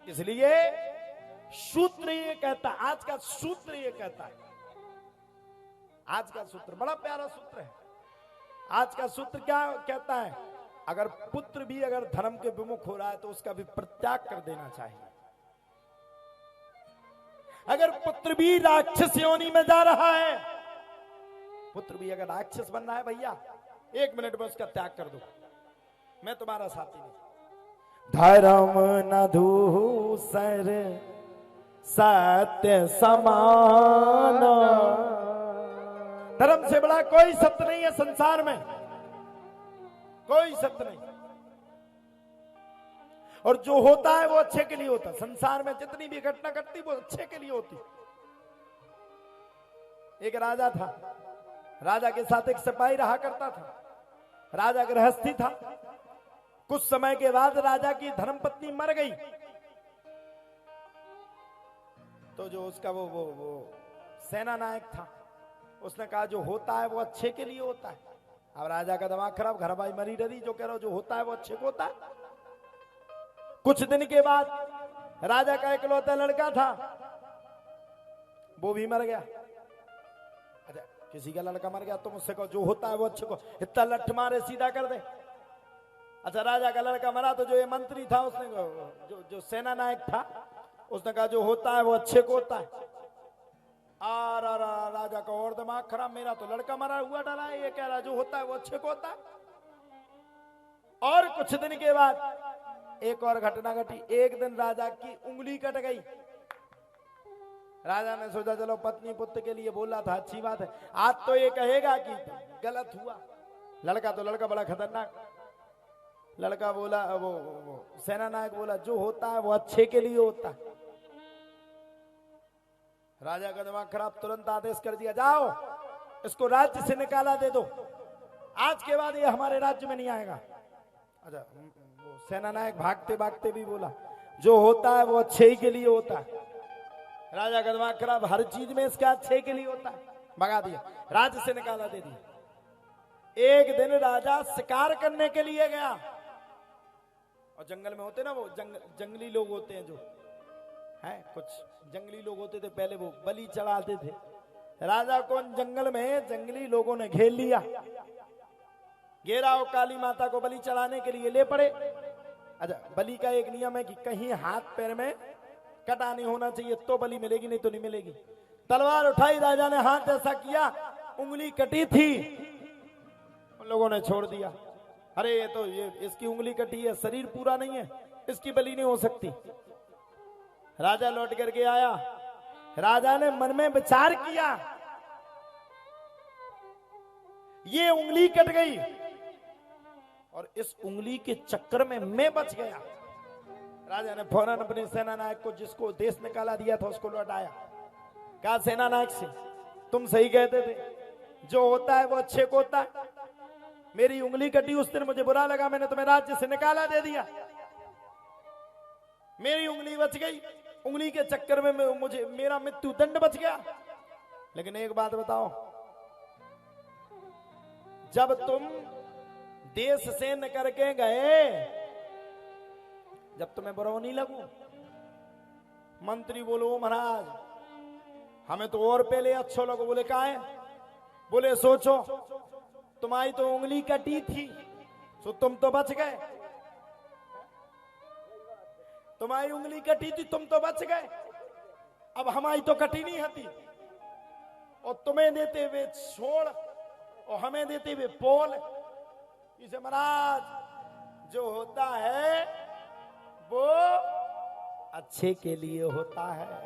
इसलिए सूत्र ये कहता, आज का सूत्र ये कहता है, आज का सूत्र बड़ा प्यारा सूत्र है। आज का सूत्र क्या कहता है? अगर पुत्र भी अगर धर्म के विमुख हो रहा है तो उसका भी परित्याग कर देना चाहिए। अगर पुत्र भी राक्षस योनि में जा रहा है, पुत्र भी अगर राक्षस बन रहा है, भैया 1 मिनट में उसका त्याग कर दो, मैं तुम्हारा साथी नहीं। धर्म न दूसर सत्य समान, धर्म से बड़ा कोई सत्य नहीं है संसार में, कोई सत्य नहीं। और जो होता है वो अच्छे के लिए होता है। संसार में जितनी भी घटना घटती वो अच्छे के लिए होती। एक राजा था, राजा के साथ एक सिपाही रहा करता था। राजा गृहस्थी था। कुछ समय के बाद राजा की धर्मपत्नी मर गई, तो जो उसका वो सेना नायक था, उसने कहा जो होता है वो अच्छे के लिए होता है। अब राजा का दिमाग खराब, घर भाई मरी रही, जो कह रहा हो जो होता है वो अच्छे को होता है। कुछ दिन के बाद राजा का इकलौता लड़का था, वो भी मर गया। अच्छा, किसी का लड़का मर गया तो मुझसे कहो जो होता है वो अच्छे को, इतना लठ मारे सीधा कर दे। अच्छा, राजा का लड़का मरा तो जो ये मंत्री था, उसने जो सेना नायक था, उसने कहा जो होता है वो अच्छे को होता है। राजा का और दिमाग खराब, मेरा तो लड़का मरा हुआ डाला है, ये कह रहा जो होता है वो अच्छे को होता है। और कुछ दिन के बाद एक और घटना घटी। एक दिन राजा की उंगली कट गई। राजा ने सोचा चलो पत्नी पुत्र के लिए बोला था, अच्छी बात है, आज तो ये कहेगा कि गलत हुआ। लड़का तो लड़का बड़ा खतरनाक। लड़का बोला, वो सेना नायक बोला जो होता है वो अच्छे के लिए होता है। राजा का दिमाग खराब, तुरंत आदेश कर दिया जाओ इसको राज्य से निकाला दे दो, आज के बाद ये हमारे राज्य में नहीं आएगा। अच्छा, वो सेना नायक भागते भागते भी बोला जो होता है वो अच्छे ही के लिए होता है। राजा का दिमाग खराब, हर चीज में इसके अच्छे के लिए होता है, भगा दिया, राज्य से निकाला दे दिया। एक दिन राजा शिकार करने के लिए गया, और जंगल में होते ना वो जंगली लोग होते हैं, जो है कुछ जंगली लोग होते थे पहले, वो बलि चढ़ाते थे। राजा को जंगल में जंगली लोगों ने घेर लिया, घेरा और काली माता को बलि चढ़ाने के लिए ले पड़े। अच्छा, बलि का एक नियम है कि कहीं हाथ पैर में कटा नहीं होना चाहिए, तो बलि मिलेगी, नहीं तो नहीं मिलेगी। तलवार उठाई, राजा ने हाथ ऐसा किया, उंगली कटी थी, उन लोगों ने छोड़ दिया। अरे ये तो ये इसकी उंगली कटी है, शरीर पूरा नहीं है, इसकी बलि नहीं हो सकती। राजा लौट करके आया, राजा ने मन में विचार किया ये उंगली कट गई और इस उंगली के चक्कर में मैं बच गया। राजा ने फौरन अपने सेना नायक को, जिसको देश निकाला दिया था, उसको लौटाया। कहा सेना नायक से तुम सही कहते थे, जो होता है वो अच्छे को होता है। मेरी उंगली कटी उस दिन, मुझे बुरा लगा, मैंने तुम्हें राज्य से निकाला दे दिया, मेरी उंगली बच गई, उंगली के चक्कर में मुझे मेरा मृत्यु दंड बच गया। लेकिन एक बात बताओ, जब तुम देश से निकल के गए, जब तुम्हें बुरा नहीं लगू? मंत्री बोलो महाराज हमें तो और पहले अच्छो लगो। बोले का है? बोले सोचो तुम्हारी तो उंगली कटी थी, तो तुम तो बच गए। तुम्हारी उंगली कटी थी, तुम तो बच गए। अब हमारी तो कटी नहीं हती, और तुम्हें देते हुए छोड़ और हमें देते हुए पोल। इसे महाराज जो होता है वो अच्छे के लिए होता है।